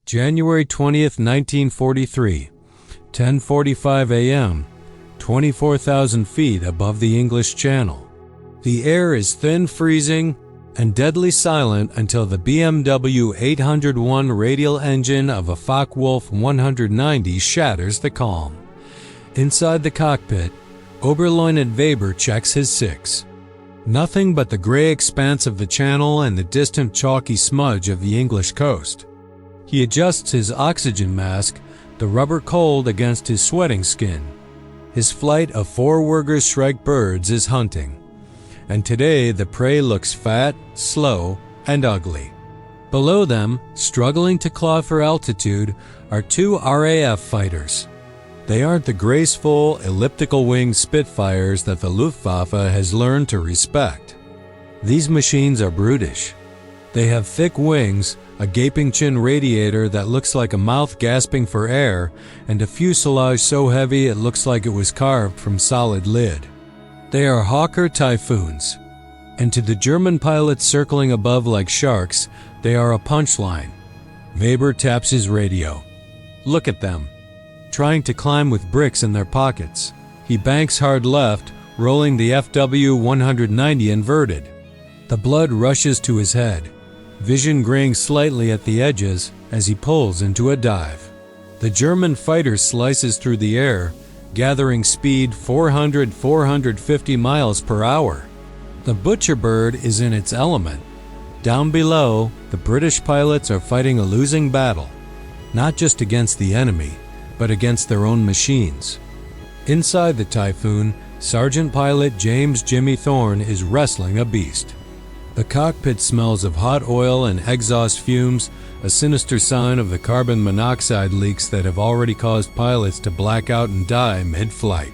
January 20th, 1943, 10:45 a.m., 24,000 feet above the English Channel. The air is thin, freezing, and deadly silent until the BMW 801 radial engine of a Focke-Wulf 190 shatters the calm. Inside the cockpit, Oberleutnant Weber checks his 6. Nothing but the gray expanse of the Channel and the distant chalky smudge of the English coast. He adjusts his oxygen mask, the rubber cold against his sweating skin. His flight of 4 Würger-Schreck birds is hunting. And today the prey looks fat, slow, and ugly. Below them, struggling to claw for altitude, are 2 RAF fighters. They aren't the graceful, elliptical-winged Spitfires that the Luftwaffe has learned to respect. These machines are brutish. They have thick wings, a gaping chin radiator that looks like a mouth gasping for air, and a fuselage so heavy it looks like it was carved from solid lid. They are Hawker Typhoons, and to the German pilots circling above like sharks, they are a punchline. Weber taps his radio. Look at them, trying to climb with bricks in their pockets. He banks hard left, rolling the FW-190 inverted. The blood rushes to his head, vision graying slightly at the edges as he pulls into a dive. The German fighter slices through the air, gathering speed 400-450 miles per hour. The butcher bird is in its element. Down below, the British pilots are fighting a losing battle, not just against the enemy, but against their own machines. Inside the Typhoon, Sergeant Pilot James Jimmy Thorne is wrestling a beast. The cockpit smells of hot oil and exhaust fumes, a sinister sign of the carbon monoxide leaks that have already caused pilots to black out and die mid-flight.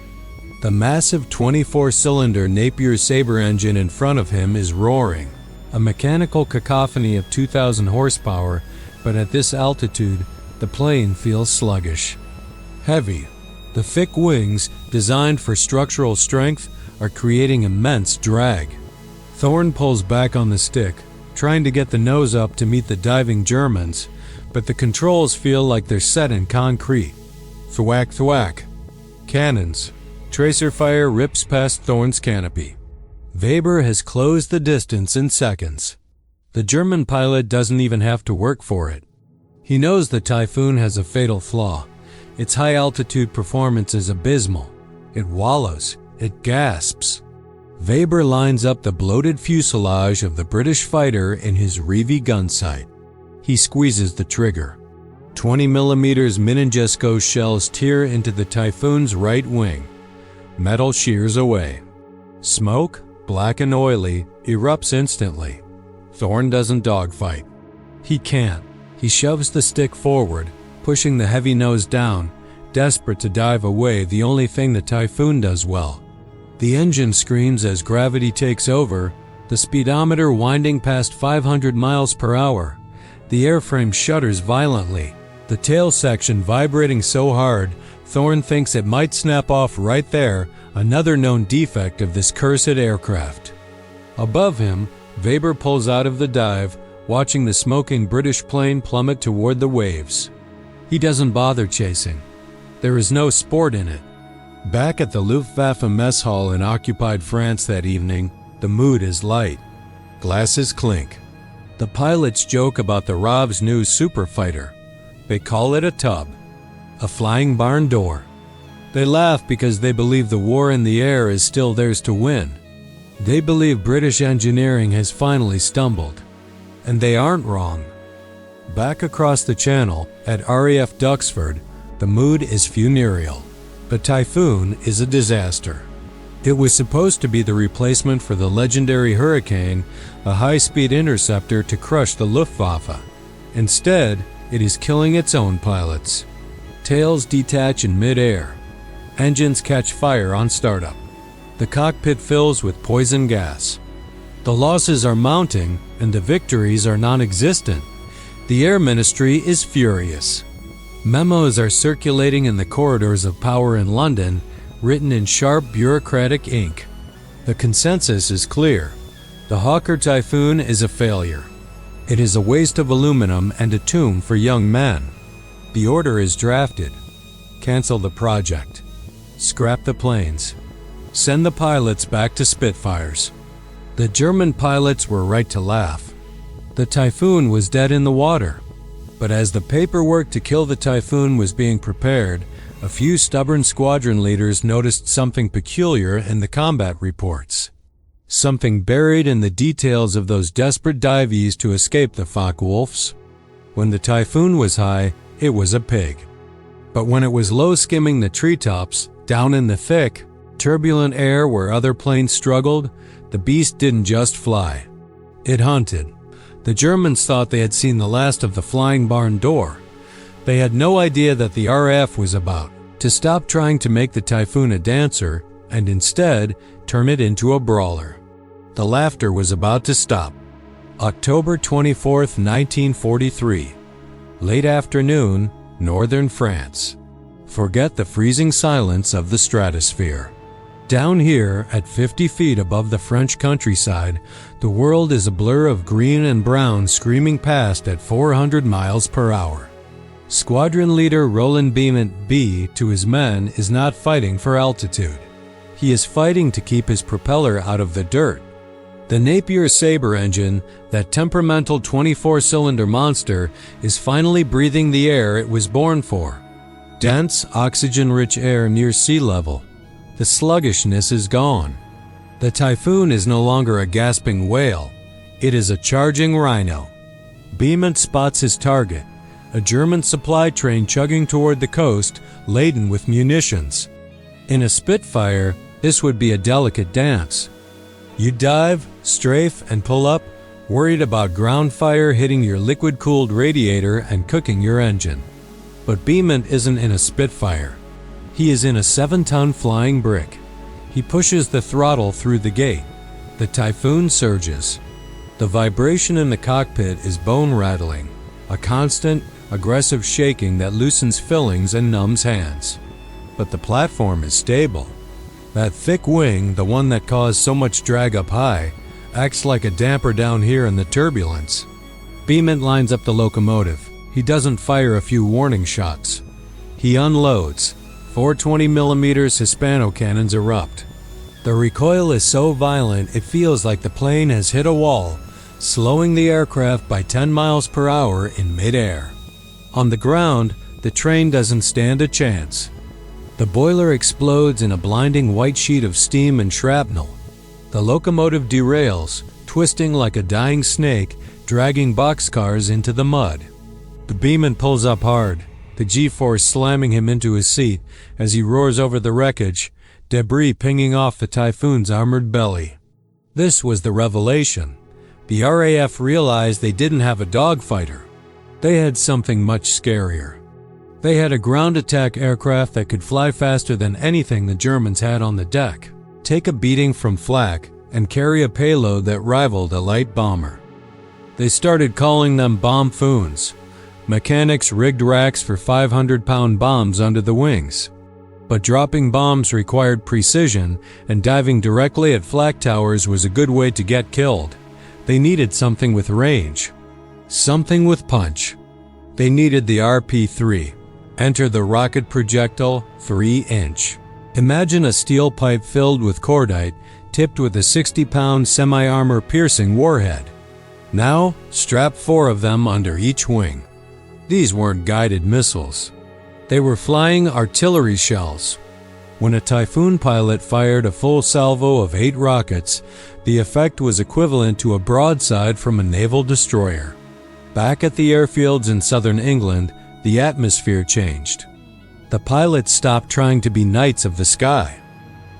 The massive 24-cylinder Napier Sabre engine in front of him is roaring, a mechanical cacophony of 2,000 horsepower, but at this altitude, the plane feels sluggish. Heavy. The thick wings, designed for structural strength, are creating immense drag. Thorne pulls back on the stick, trying to get the nose up to meet the diving Germans, but the controls feel like they're set in concrete. Thwack, thwack. Cannons. Tracer fire rips past Thorne's canopy. Weber has closed the distance in seconds. The German pilot doesn't even have to work for it. He knows the Typhoon has a fatal flaw. Its high-altitude performance is abysmal. It wallows. It gasps. Weber lines up the bloated fuselage of the British fighter in his Reeve gun sight. He squeezes the trigger. 20mm Minenjesco shells tear into the Typhoon's right wing. Metal shears away. Smoke, black and oily, erupts instantly. Thorne doesn't dogfight. He can't. He shoves the stick forward, pushing the heavy nose down, desperate to dive away, the only thing the Typhoon does well. The engine screams as gravity takes over, the speedometer winding past 500 miles per hour. The airframe shudders violently, the tail section vibrating so hard, Thorne thinks it might snap off right there, another known defect of this cursed aircraft. Above him, Weber pulls out of the dive, watching the smoking British plane plummet toward the waves. He doesn't bother chasing. There is no sport in it. Back at the Luftwaffe mess hall in occupied France that evening, the mood is light. Glasses clink. The pilots joke about the RAV's new superfighter. They call it a tub, a flying barn door. They laugh because they believe the war in the air is still theirs to win. They believe British engineering has finally stumbled. And they aren't wrong. Back across the Channel, at RAF Duxford, the mood is funereal. The Typhoon is a disaster. It was supposed to be the replacement for the legendary Hurricane, a high-speed interceptor to crush the Luftwaffe. Instead, it is killing its own pilots. Tails detach in mid-air. Engines catch fire on startup. The cockpit fills with poison gas. The losses are mounting, and the victories are non-existent. The Air Ministry is furious. Memos are circulating in the corridors of power in London, written in sharp bureaucratic ink. The consensus is clear. The Hawker Typhoon is a failure. It is a waste of aluminum and a tomb for young men. The order is drafted. Cancel the project. Scrap the planes. Send the pilots back to Spitfires. The German pilots were right to laugh. The Typhoon was dead in the water. But as the paperwork to kill the Typhoon was being prepared, a few stubborn squadron leaders noticed something peculiar in the combat reports. Something buried in the details of those desperate dives to escape the Focke-Wulfs. When the Typhoon was high, it was a pig. But when it was low skimming the treetops, down in the thick, turbulent air where other planes struggled, the beast didn't just fly. It hunted. The Germans thought they had seen the last of the flying barn door. They had no idea that the RAF was about to stop trying to make the Typhoon a dancer and instead turn it into a brawler. The laughter was about to stop. October 24, 1943. Late afternoon, northern France. Forget the freezing silence of the stratosphere. Down here, at 50 feet above the French countryside, the world is a blur of green and brown screaming past at 400 miles per hour. Squadron leader Roland Beament B to his men is not fighting for altitude. He is fighting to keep his propeller out of the dirt. The Napier Sabre engine, that temperamental 24-cylinder monster, is finally breathing the air it was born for. Dense, oxygen-rich air near sea level. The sluggishness is gone. The Typhoon is no longer a gasping whale. It is a charging rhino. Beament spots his target, a German supply train chugging toward the coast, laden with munitions. In a Spitfire, this would be a delicate dance. You dive, strafe, and pull up, worried about ground fire hitting your liquid-cooled radiator and cooking your engine. But Beament isn't in a Spitfire. He is in a 7-ton flying brick. He pushes the throttle through the gate. The Typhoon surges. The vibration in the cockpit is bone-rattling, a constant, aggressive shaking that loosens fillings and numbs hands. But the platform is stable. That thick wing, the one that caused so much drag up high, acts like a damper down here in the turbulence. Beament lines up the locomotive. He doesn't fire a few warning shots. He unloads. 420mm Hispano cannons erupt. The recoil is so violent it feels like the plane has hit a wall, slowing the aircraft by 10 miles per hour in midair. On the ground, the train doesn't stand a chance. The boiler explodes in a blinding white sheet of steam and shrapnel. The locomotive derails, twisting like a dying snake, dragging boxcars into the mud. The Beament pulls up hard, the G-force slamming him into his seat as he roars over the wreckage, debris pinging off the Typhoon's armored belly. This was the revelation. The RAF realized they didn't have a dogfighter. They had something much scarier. They had a ground attack aircraft that could fly faster than anything the Germans had on the deck, take a beating from flak, and carry a payload that rivaled a light bomber. They started calling them bombfoons. Mechanics rigged racks for 500-pound bombs under the wings. But dropping bombs required precision, and diving directly at flak towers was a good way to get killed. They needed something with range. Something with punch. They needed the RP-3. Enter the rocket projectile 3-inch. Imagine a steel pipe filled with cordite, tipped with a 60-pound semi-armor piercing warhead. Now, strap 4 of them under each wing. These weren't guided missiles. They were flying artillery shells. When a Typhoon pilot fired a full salvo of 8 rockets, the effect was equivalent to a broadside from a naval destroyer. Back at the airfields in southern England, the atmosphere changed. The pilots stopped trying to be knights of the sky.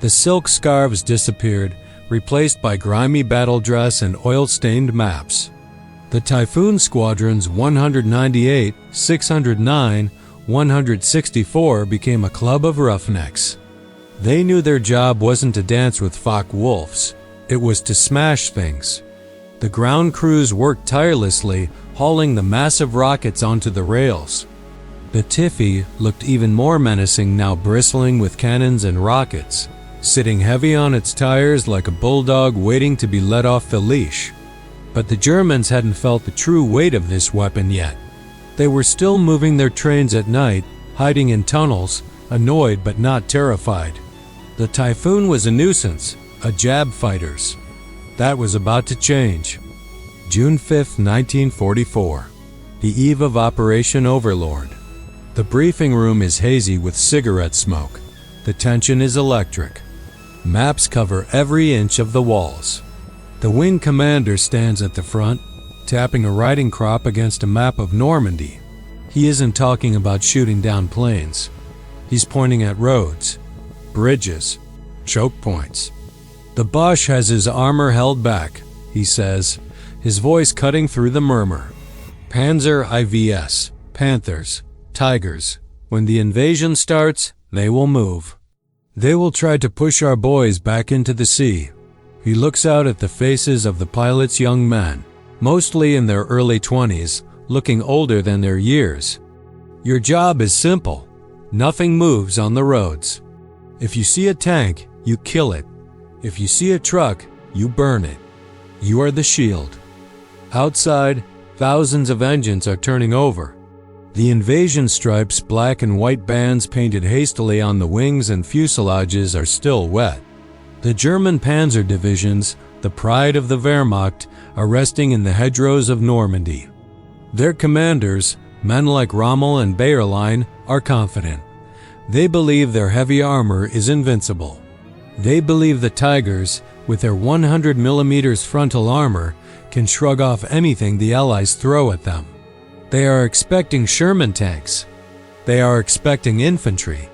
The silk scarves disappeared, replaced by grimy battle dress and oil-stained maps. The Typhoon squadrons 198, 609, 164 became a club of roughnecks. They knew their job wasn't to dance with Focke-Wulfs, it was to smash things. The ground crews worked tirelessly, hauling the massive rockets onto the rails. The Tiffy looked even more menacing now, bristling with cannons and rockets, sitting heavy on its tires like a bulldog waiting to be let off the leash. But the Germans hadn't felt the true weight of this weapon yet. They were still moving their trains at night, hiding in tunnels, annoyed but not terrified. The Typhoon was a nuisance, a jab fighters. That was about to change. June 5, 1944. The eve of Operation Overlord. The briefing room is hazy with cigarette smoke. The tension is electric. Maps cover every inch of the walls. The wing commander stands at the front, tapping a riding crop against a map of Normandy. He isn't talking about shooting down planes. He's pointing at roads, bridges, choke points. The Boche has his armor held back, he says, his voice cutting through the murmur. Panzer IVS, Panthers, Tigers. When the invasion starts, they will move. They will try to push our boys back into the sea. He looks out at the faces of the pilots' young men, mostly in their early 20s, looking older than their years. Your job is simple. Nothing moves on the roads. If you see a tank, you kill it. If you see a truck, you burn it. You are the shield. Outside, thousands of engines are turning over. The invasion stripes, black and white bands painted hastily on the wings and fuselages, are still wet. The German Panzer divisions, the pride of the Wehrmacht, are resting in the hedgerows of Normandy. Their commanders, men like Rommel and Bayerlein, are confident. They believe their heavy armor is invincible. They believe the Tigers, with their 100 mm frontal armor, can shrug off anything the Allies throw at them. They are expecting Sherman tanks. They are expecting infantry.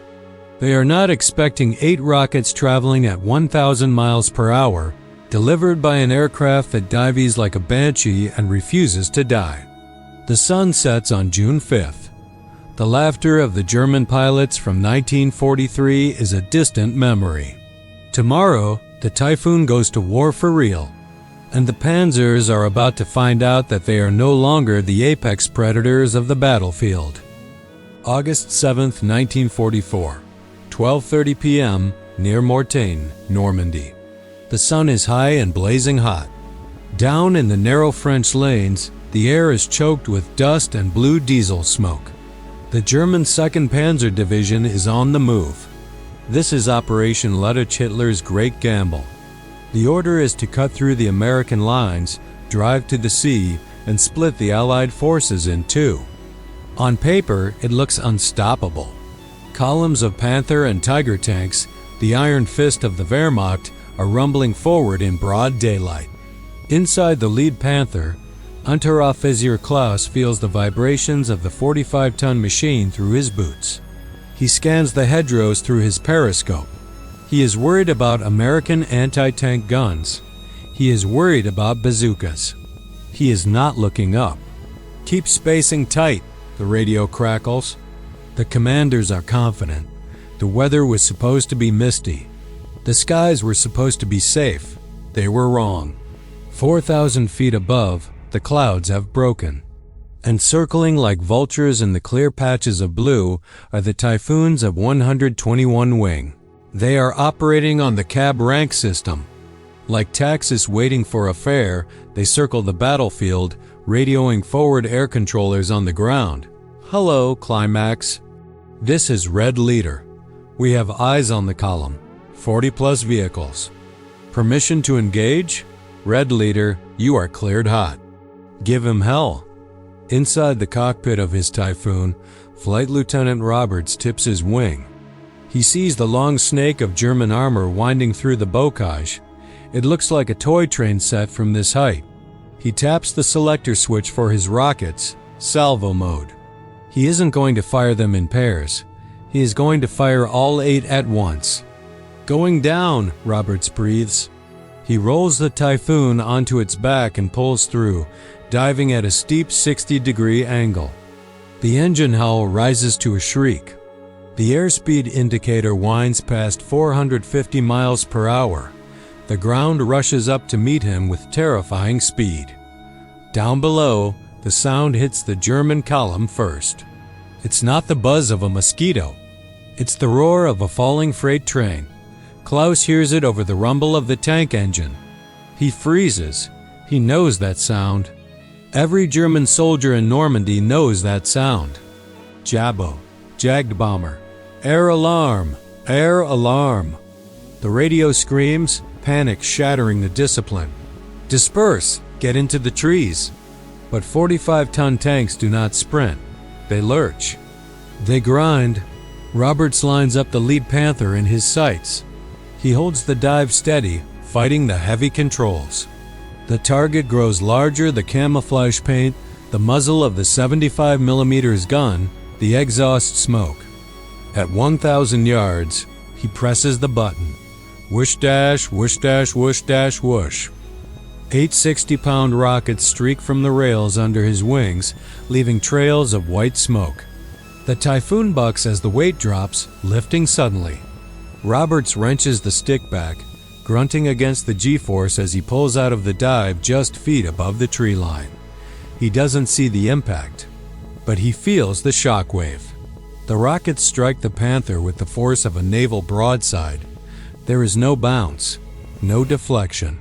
They are not expecting 8 rockets traveling at 1,000 miles per hour, delivered by an aircraft that dives like a banshee and refuses to die. The sun sets on June 5th. The laughter of the German pilots from 1943 is a distant memory. Tomorrow, the Typhoon goes to war for real, and the Panzers are about to find out that they are no longer the apex predators of the battlefield. August 7th, 1944, 12:30 p.m., near Mortagne, Normandy. The sun is high and blazing hot. Down in the narrow French lanes, the air is choked with dust and blue diesel smoke. The German 2nd Panzer Division is on the move. This is Operation Luttich Hitler's great gamble. The order is to cut through the American lines, drive to the sea, and split the Allied forces in two. On paper, it looks unstoppable. Columns of Panther and Tiger tanks, the iron fist of the Wehrmacht, are rumbling forward in broad daylight. Inside the lead Panther, Unteroffizier Klaus feels the vibrations of the 45-ton machine through his boots. He scans the hedgerows through his periscope. He is worried about American anti-tank guns. He is worried about bazookas. He is not looking up. "Keep spacing tight," the radio crackles. The commanders are confident. The weather was supposed to be misty. The skies were supposed to be safe. They were wrong. 4,000 feet above, the clouds have broken. And circling like vultures in the clear patches of blue are the Typhoons of 121 Wing. They are operating on the cab rank system. Like taxis waiting for a fare, they circle the battlefield, radioing forward air controllers on the ground. "Hello, Climax. This is Red Leader. We have eyes on the column. 40-plus vehicles. Permission to engage? Red Leader, you are cleared hot. Give him hell." Inside the cockpit of his Typhoon, Flight Lieutenant Roberts tips his wing. He sees the long snake of German armor winding through the bocage. It looks like a toy train set from this height. He taps the selector switch for his rockets, salvo mode. He isn't going to fire them in pairs. He is going to fire all 8 at once. "Going down," Roberts breathes. He rolls the Typhoon onto its back and pulls through, diving at a steep 60-degree angle. The engine howl rises to a shriek. The airspeed indicator winds past 450 miles per hour. The ground rushes up to meet him with terrifying speed. Down below, the sound hits the German column first. It's not the buzz of a mosquito. It's the roar of a falling freight train. Klaus hears it over the rumble of the tank engine. He freezes. He knows that sound. Every German soldier in Normandy knows that sound. Jabbo, Jagdbomber, air alarm, air alarm. The radio screams, panic shattering the discipline. Disperse, get into the trees. But 45-ton tanks do not sprint. They lurch. They grind. Roberts lines up the lead Panther in his sights. He holds the dive steady, fighting the heavy controls. The target grows larger, the camouflage paint, the muzzle of the 75mm gun, the exhaust smoke. At 1,000 yards, he presses the button. Whoosh dash, whoosh dash, whoosh dash, whoosh. 8 60-pound rockets streak from the rails under his wings, leaving trails of white smoke. The Typhoon bucks as the weight drops, lifting suddenly. Roberts wrenches the stick back, grunting against the G-force as he pulls out of the dive just feet above the tree line. He doesn't see the impact, but he feels the shockwave. The rockets strike the Panther with the force of a naval broadside. There is no bounce, no deflection.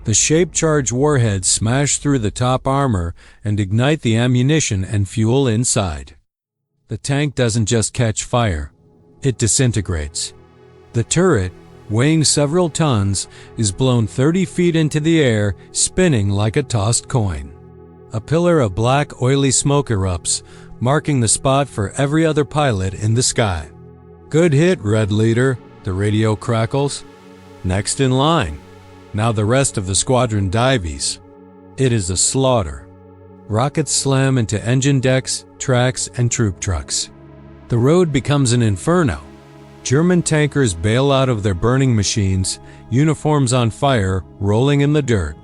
The shape-charged warheads smash through the top armor and ignite the ammunition and fuel inside. The tank doesn't just catch fire, it disintegrates. The turret, weighing several tons, is blown 30 feet into the air, spinning like a tossed coin. A pillar of black, oily smoke erupts, marking the spot for every other pilot in the sky. "Good hit, Red Leader," the radio crackles. Next in line. Now the rest of the squadron dives. It is a slaughter. Rockets slam into engine decks, tracks, and troop trucks. The road becomes an inferno. German tankers bail out of their burning machines, uniforms on fire, rolling in the dirt.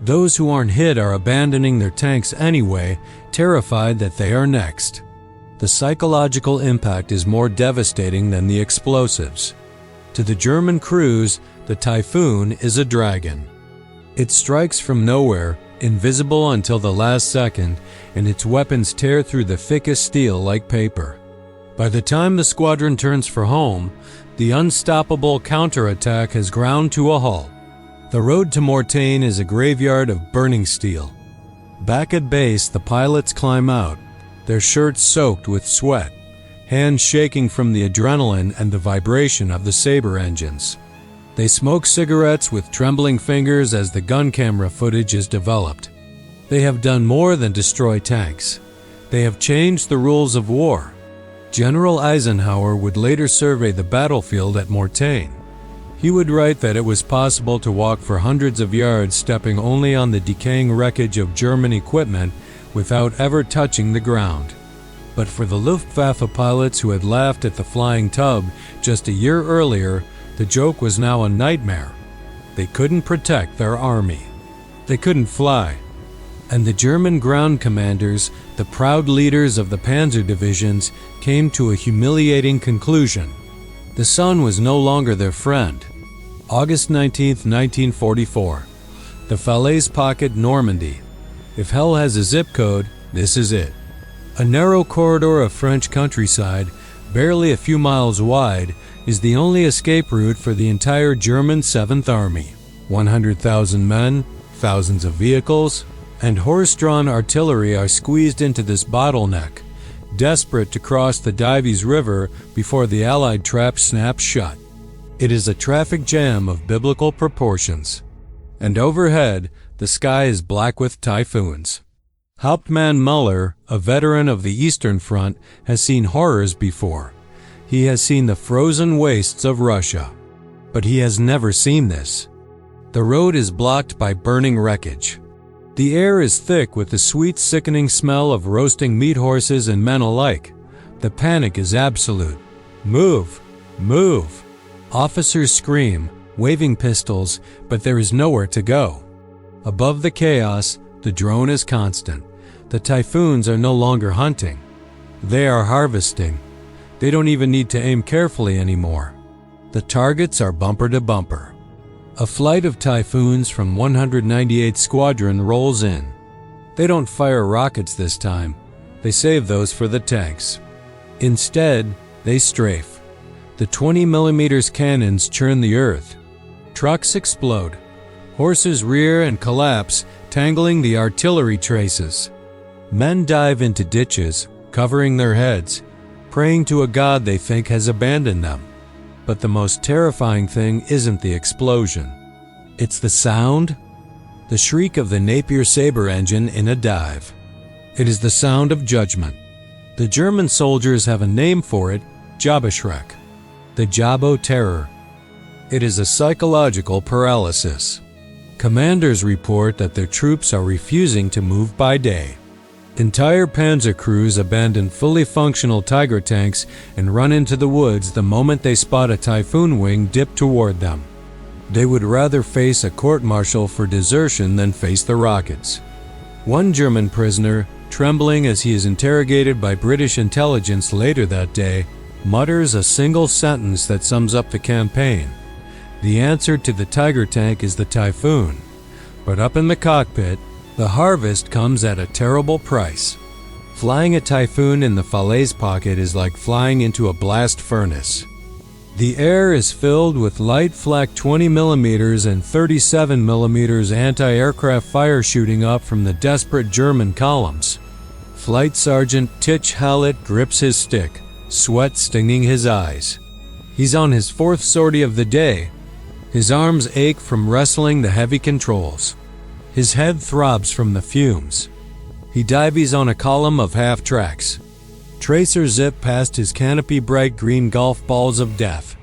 Those who aren't hit are abandoning their tanks anyway, terrified that they are next. The psychological impact is more devastating than the explosives. To the German crews, the Typhoon is a dragon. It strikes from nowhere, invisible until the last second, and its weapons tear through the thickest steel like paper. By the time the squadron turns for home, the unstoppable counterattack has ground to a halt. The road to Mortain is a graveyard of burning steel. Back at base, the pilots climb out, their shirts soaked with sweat, hands shaking from the adrenaline and the vibration of the Sabre engines. They smoke cigarettes with trembling fingers as the gun camera footage is developed. They have done more than destroy tanks. They have changed the rules of war. General Eisenhower would later survey the battlefield at Mortain. He would write that it was possible to walk for hundreds of yards stepping only on the decaying wreckage of German equipment without ever touching the ground. But for the Luftwaffe pilots who had laughed at the flying tub just a year earlier, the joke was now a nightmare. They couldn't protect their army. They couldn't fly. And the German ground commanders, the proud leaders of the Panzer divisions, came to a humiliating conclusion. The sun was no longer their friend. August 19, 1944. The Falaise Pocket, Normandy. If hell has a zip code, this is it. A narrow corridor of French countryside, barely a few miles wide, is the only escape route for the entire German 7th Army. 100,000 men, thousands of vehicles, and horse-drawn artillery are squeezed into this bottleneck, desperate to cross the Dives River before the Allied trap snaps shut. It is a traffic jam of biblical proportions. And overhead, the sky is black with typhoons. Hauptmann Muller, a veteran of the Eastern Front, has seen horrors before. He has seen the frozen wastes of Russia. But he has never seen this. The road is blocked by burning wreckage. The air is thick with the sweet, sickening smell of roasting meat horses and men alike. The panic is absolute. Move! Move! Officers scream, waving pistols, but there is nowhere to go. Above the chaos, the drone is constant. The Typhoons are no longer hunting. They are harvesting. They don't even need to aim carefully anymore. The targets are bumper to bumper. A flight of Typhoons from 198th Squadron rolls in. They don't fire rockets this time. They save those for the tanks. Instead, they strafe. The 20mm cannons churn the earth. Trucks explode. Horses rear and collapse, tangling the artillery traces. Men dive into ditches, covering their heads, praying to a god they think has abandoned them. But the most terrifying thing isn't the explosion. It's the sound, the shriek of the Napier Sabre engine in a dive. It is the sound of judgment. The German soldiers have a name for it, Jabberschreck, the Jabo terror. It is a psychological paralysis. Commanders report that their troops are refusing to move by day. Entire panzer crews abandon fully functional Tiger tanks and run into the woods the moment they spot a Typhoon wing dip toward them. They would rather face a court-martial for desertion than face the rockets. One German prisoner, trembling as he is interrogated by British intelligence later that day, mutters a single sentence that sums up the campaign. The answer to the Tiger tank is the Typhoon, but up in the cockpit, the harvest comes at a terrible price. Flying a Typhoon in the Falaise pocket is like flying into a blast furnace. The air is filled with light flak 20mm and 37mm anti-aircraft fire shooting up from the desperate German columns. Flight Sergeant Titch Hallett grips his stick, sweat stinging his eyes. He's on his fourth sortie of the day. His arms ache from wrestling the heavy controls. His head throbs from the fumes. He dives on a column of half-tracks. Tracers zip past his canopy bright green golf balls of death.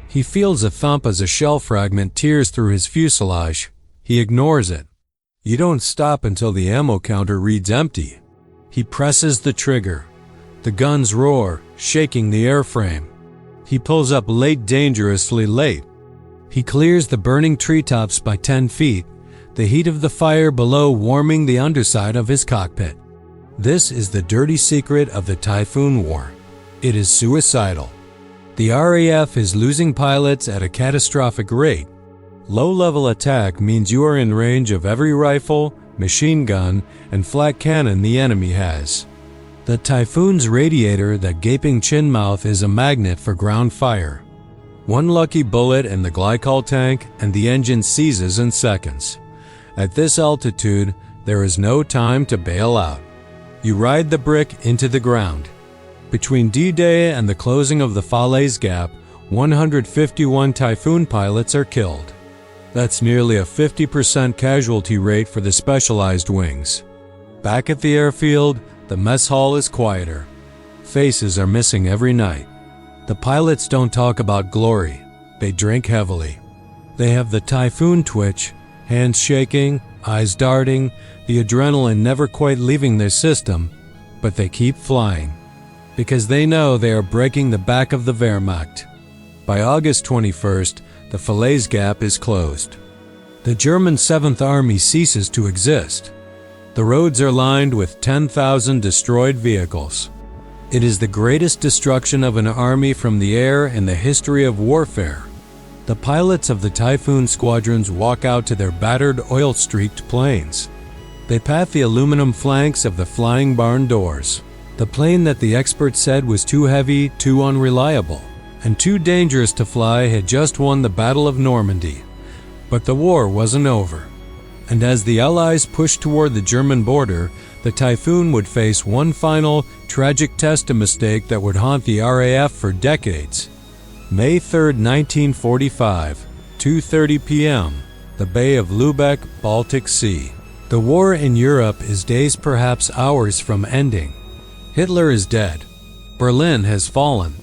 He feels a thump as a shell fragment tears through his fuselage. He ignores it. You don't stop until the ammo counter reads empty. He presses the trigger. The guns roar, shaking the airframe. He pulls up late, dangerously late. He clears the burning treetops by 10 feet, the heat of the fire below warming the underside of his cockpit. This is the dirty secret of the Typhoon War. It is suicidal. The RAF is losing pilots at a catastrophic rate. Low-level attack means you are in range of every rifle, machine gun, and flak cannon the enemy has. The Typhoon's radiator, that gaping chin mouth, is a magnet for ground fire. One lucky bullet in the glycol tank and the engine seizes in seconds. At this altitude, there is no time to bail out. You ride the brick into the ground. Between D-Day and the closing of the Falaise Gap, 151 Typhoon pilots are killed. That's nearly a 50% casualty rate for the specialized wings. Back at the airfield, the mess hall is quieter. Faces are missing every night. The pilots don't talk about glory. They drink heavily. They have the Typhoon twitch, hands shaking, eyes darting, the adrenaline never quite leaving their system, but they keep flying, because they know they are breaking the back of the Wehrmacht. By August 21st, the Falaise Gap is closed. The German 7th Army ceases to exist. The roads are lined with 10,000 destroyed vehicles. It is the greatest destruction of an army from the air in the history of warfare. The pilots of the Typhoon squadrons walk out to their battered, oil-streaked planes. They pat the aluminum flanks of the flying barn doors. The plane that the experts said was too heavy, too unreliable, and too dangerous to fly had just won the Battle of Normandy. But the war wasn't over. And as the Allies pushed toward the German border, the Typhoon would face one final, tragic test of mistake that would haunt the RAF for decades. May 3, 1945, 2:30 p.m., the Bay of Lübeck, Baltic Sea. The war in Europe is days, perhaps hours from ending. Hitler is dead. Berlin has fallen.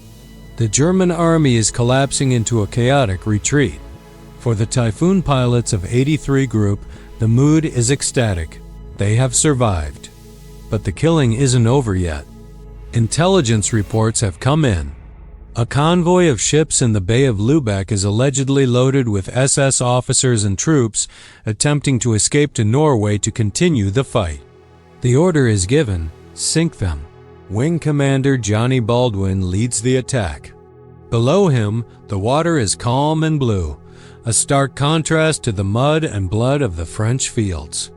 The German army is collapsing into a chaotic retreat. For the Typhoon pilots of 83 Group, the mood is ecstatic. They have survived. But the killing isn't over yet. Intelligence reports have come in. A convoy of ships in the Bay of Lübeck is allegedly loaded with SS officers and troops attempting to escape to Norway to continue the fight. The order is given, sink them. Wing Commander Johnny Baldwin leads the attack. Below him, the water is calm and blue, a stark contrast to the mud and blood of the French fields.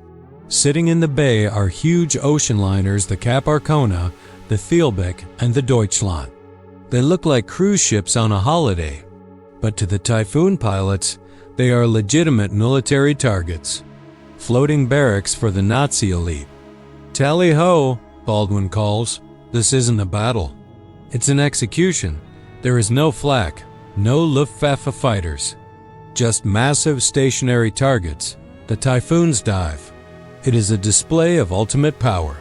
Sitting in the bay are huge ocean liners, the Cap Arcona, the Thielbeck, and the Deutschland. They look like cruise ships on a holiday, but to the Typhoon pilots, they are legitimate military targets. floating barracks for the Nazi elite. Tally-ho, Baldwin calls. This isn't a battle. It's an execution. There is no flak, no Luftwaffe fighters. Just massive stationary targets. The Typhoon's dive. It is a display of ultimate power.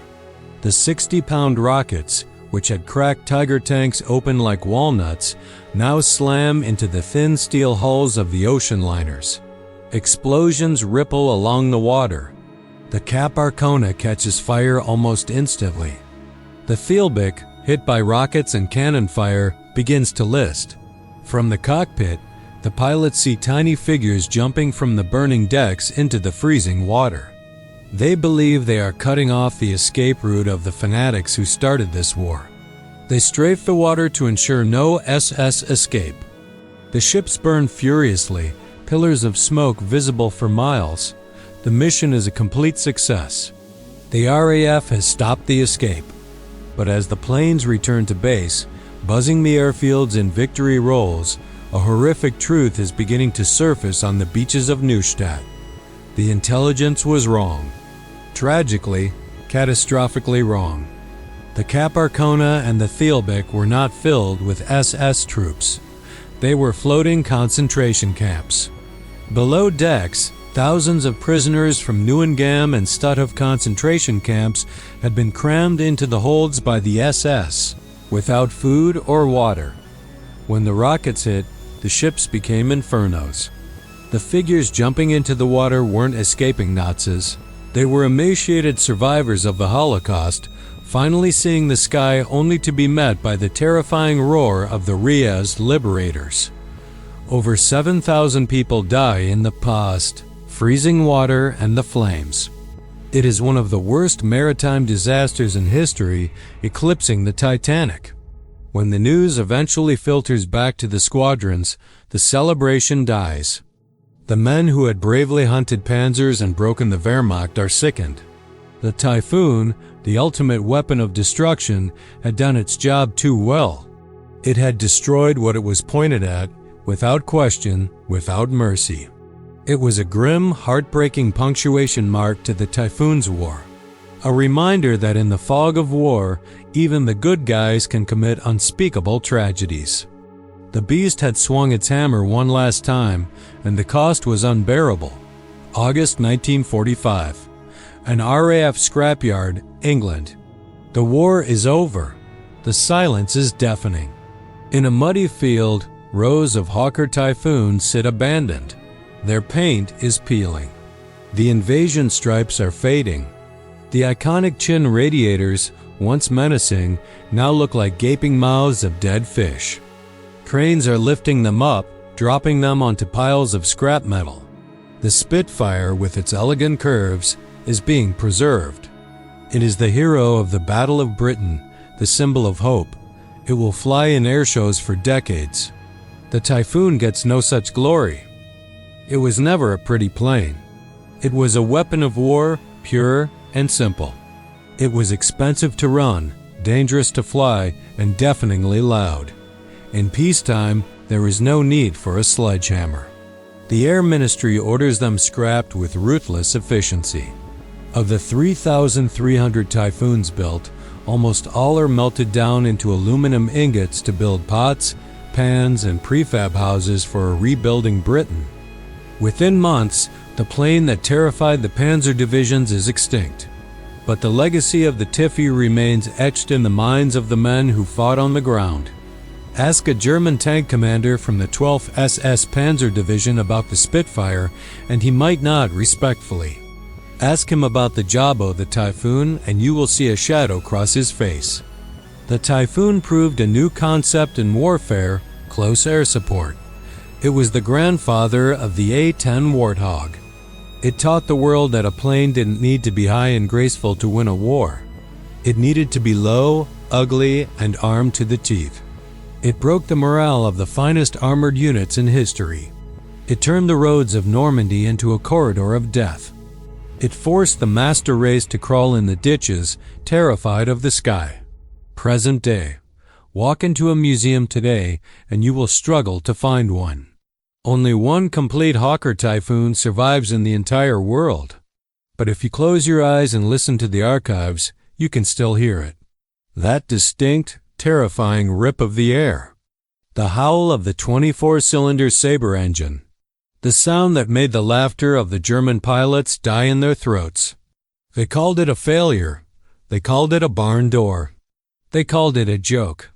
The 60-pound rockets, which had cracked Tiger tanks open like walnuts, now slam into the thin steel hulls of the ocean liners. Explosions ripple along the water. The Cap Arcona catches fire almost instantly. The Thielbeck, hit by rockets and cannon fire, begins to list. From the cockpit, the pilots see tiny figures jumping from the burning decks into the freezing water. They believe they are cutting off the escape route of the fanatics who started this war. They strafe the water to ensure no SS escape. The ships burn furiously, pillars of smoke visible for miles. The mission is a complete success. The RAF has stopped the escape. But as the planes return to base, buzzing the airfields in victory rolls, a horrific truth is beginning to surface on the beaches of Neustadt. The intelligence was wrong. Tragically, catastrophically wrong. The Cap Arcona and the Thielbeck were not filled with SS troops. They were floating concentration camps. Below decks, thousands of prisoners from Neuengamme and Stutthof concentration camps had been crammed into the holds by the SS, without food or water. When the rockets hit, the ships became infernos. The figures jumping into the water weren't escaping Nazis. They were emaciated survivors of the Holocaust, finally seeing the sky only to be met by the terrifying roar of the Ria's liberators. Over 7,000 people die in the past, freezing water and the flames. It is one of the worst maritime disasters in history, eclipsing the Titanic. When the news eventually filters back to the squadrons, the celebration dies. The men who had bravely hunted panzers and broken the Wehrmacht are sickened. The Typhoon, the ultimate weapon of destruction, had done its job too well. It had destroyed what it was pointed at, without question, without mercy. It was a grim, heartbreaking punctuation mark to the Typhoon's war. A reminder that in the fog of war, even the good guys can commit unspeakable tragedies. The beast had swung its hammer one last time, and the cost was unbearable. August 1945. An RAF scrapyard, England. The war is over. The silence is deafening. In a muddy field, rows of Hawker Typhoons sit abandoned. Their paint is peeling. The invasion stripes are fading. The iconic chin radiators, once menacing, now look like gaping mouths of dead fish. Cranes are lifting them up, dropping them onto piles of scrap metal. The Spitfire, with its elegant curves, is being preserved. It is the hero of the Battle of Britain, the symbol of hope. It will fly in air shows for decades. The Typhoon gets no such glory. It was never a pretty plane. It was a weapon of war, pure and simple. It was expensive to run, dangerous to fly, and deafeningly loud. In peacetime, there is no need for a sledgehammer. The Air Ministry orders them scrapped with ruthless efficiency. Of the 3,300 Typhoons built, almost all are melted down into aluminum ingots to build pots, pans, and prefab houses for a rebuilding Britain. Within months, the plane that terrified the Panzer divisions is extinct. But the legacy of the Tiffy remains etched in the minds of the men who fought on the ground. Ask a German tank commander from the 12th SS Panzer Division about the Spitfire, and he might nod respectfully. Ask him about the Jabo, the Typhoon, and you will see a shadow cross his face. The Typhoon proved a new concept in warfare, close air support. It was the grandfather of the A-10 Warthog. It taught the world that a plane didn't need to be high and graceful to win a war. It needed to be low, ugly, and armed to the teeth. It broke the morale of the finest armored units in history. It turned the roads of Normandy into a corridor of death. It forced the master race to crawl in the ditches, terrified of the sky. Present day. Walk into a museum today, and you will struggle to find one. Only one complete Hawker Typhoon survives in the entire world. but if you close your eyes and listen to the archives, you can still hear it. That distinct, terrifying rip of the air. The howl of the 24-cylinder Sabre engine. The sound that made the laughter of the German pilots die in their throats. They called it a failure. They called it a barn door. They called it a joke.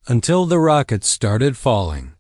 Until the rockets started falling.